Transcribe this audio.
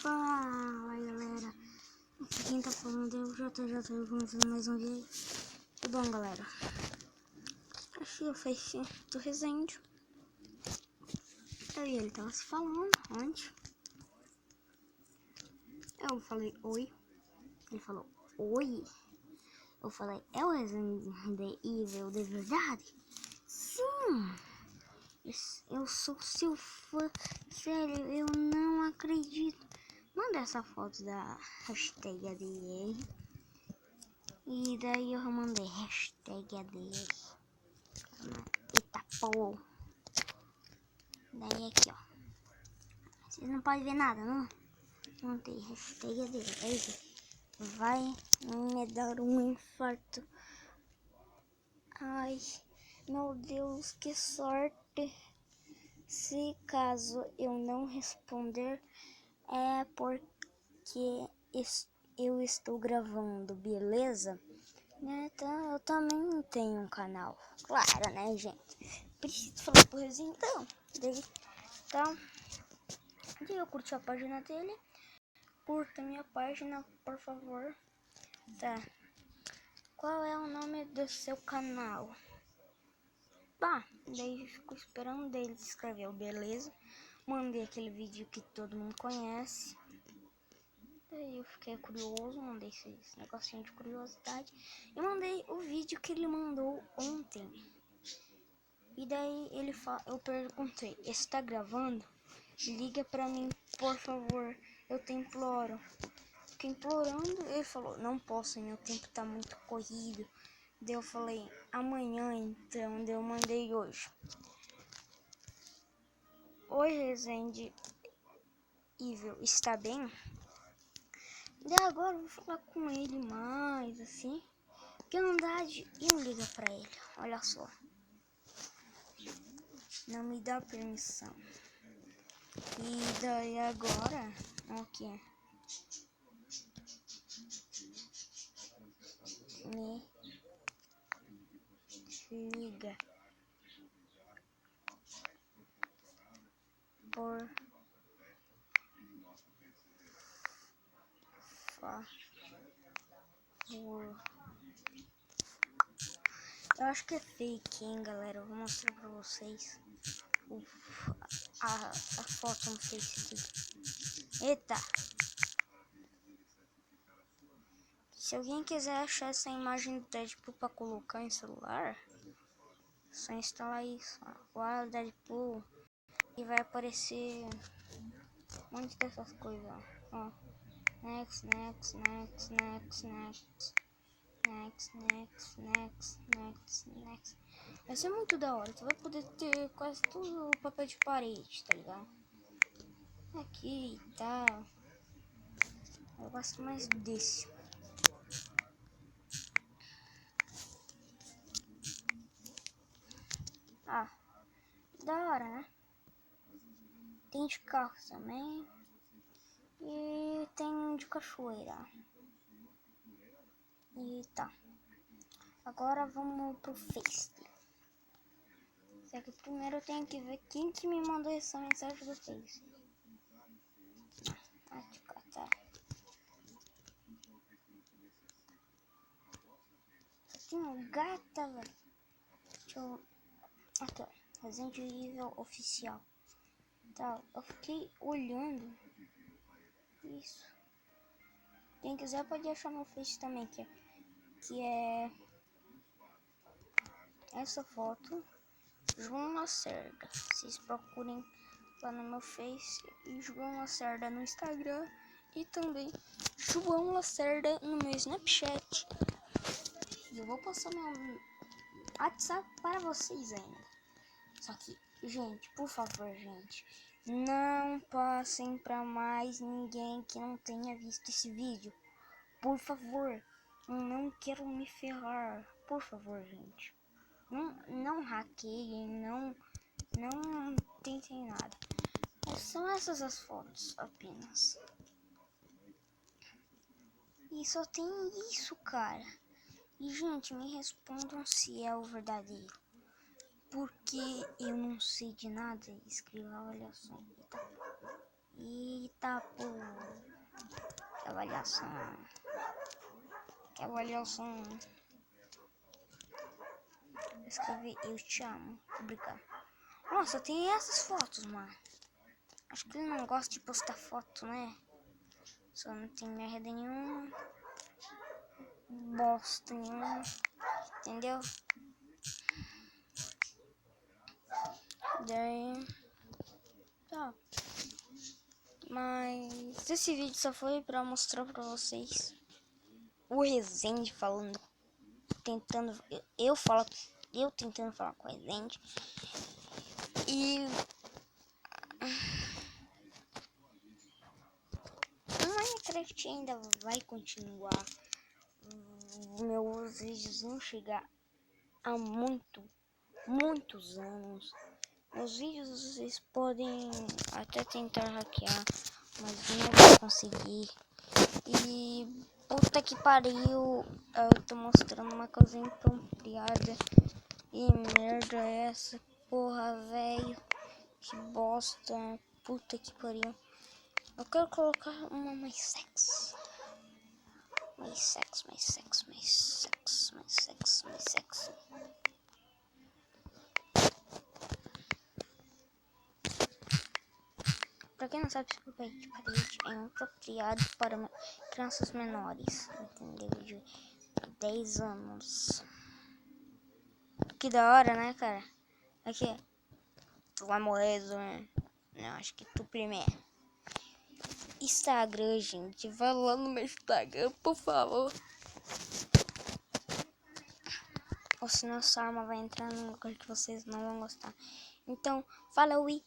Fala galera, aqui quem tá falando é o JJ, começando mais um vídeo. E bom galera, achei o Face do Resende. Eu e ele tava se falando antes. Eu falei oi, ele falou oi. Eu falei, é o Resende Evil de verdade? Sim, eu sou seu fã, sério, eu não acredito. Manda essa foto da hashtag ADR. E daí eu mandei hashtag ADR. Eita pô. Daí aqui ó. Vocês não podem ver nada, não? Mandei hashtag ADR. Aí vai me dar um infarto. Ai, meu Deus, que sorte. Se caso eu não responder, é porque eu estou gravando, beleza? Então, eu também tenho um canal. Claro, né, gente? Preciso falar pro Rezinho, então. Daí eu curti a página dele. Curta minha página, por favor. Tá. Qual é o nome do seu canal? Tá. Daí eu fico esperando dele escrever, beleza? Mandei aquele vídeo que todo mundo conhece. Daí eu fiquei curioso, mandei esse negocinho de curiosidade. E mandei o vídeo que ele mandou ontem. E daí eu perguntei, está gravando? Liga pra mim, por favor, eu te imploro. Fiquei implorando, ele falou, não posso, meu tempo tá muito corrido. Daí eu falei, amanhã então, daí eu mandei hoje. Oi, Resende Evil, está bem? Daí agora eu vou falar com ele mais, assim. Que andade e me liga pra ele, olha só. Não me dá permissão. E daí agora, aqui, me liga, por favor. Eu acho que é fake, hein, galera. Eu vou mostrar pra vocês a foto no Face aqui. Eita! Se alguém quiser achar essa imagem do Deadpool pra colocar em celular, é só instalar isso. O Deadpool e vai aparecer um monte dessas coisas. Ó. Next. Vai ser muito da hora. Tu vai poder ter quase tudo o papel de parede, tá ligado? Aqui e tal. Eu gosto mais desse. Ah, da hora, né? Tem de carro também. E tem de cachoeira. E tá. Agora vamos pro Face. Só que primeiro eu tenho que ver quem que me mandou essa mensagem do Face. Tá. Tem um gata, velho. Deixa eu... Aqui, ó. Resende Evil oficial. Tá, eu fiquei olhando. Isso. Quem quiser pode achar meu Face também, que é essa foto. João Lacerda. Vocês procurem lá no meu Face e João Lacerda no Instagram. E também João Lacerda no meu Snapchat. E eu vou passar meu WhatsApp para vocês ainda. Só que, gente, por favor, gente, não passem para mais ninguém que não tenha visto esse vídeo. Por favor, não quero me ferrar. Por favor, gente. Não hackeiem, não tentem nada. São essas as fotos apenas. E só tem isso, cara. E, gente, me respondam se é o verdadeiro. Porque eu não sei de nada. Escreva, olha só. Eita, pô. avaliação. Que avaliação. Escrevi eu te amo. Obrigado. Nossa, tem essas fotos, mano. Acho que ele não gosta de postar foto, né? Só não tem merda nenhuma. Bosta nenhuma. Entendeu? Daí... Tá. Mas esse vídeo só foi pra mostrar pra vocês o Resende falando, tentando, eu tentando falar com o Resende. E o Minecraft ainda vai continuar. Meus vídeos vão chegar a muitos anos. Meus vídeos vocês podem até tentar hackear, mas não vai conseguir. E puta que pariu, eu tô mostrando uma coisa apropriada. E merda é essa, porra, velho. Que bosta, puta que pariu. Eu quero colocar uma mais sexy. Mais sexy, mais sexy, mais sexy, mais sexy, mais sexy. Pra quem não sabe, esse papel de parede é apropriado para crianças menores, entendeu? De 10 anos. Que da hora, né, cara? Aqui, tu vai morrer, né? Não, acho que tu primeiro. Instagram, gente. Vai lá no meu Instagram, por favor. Ou senão essa arma vai entrar num lugar que vocês não vão gostar. Então, falou e...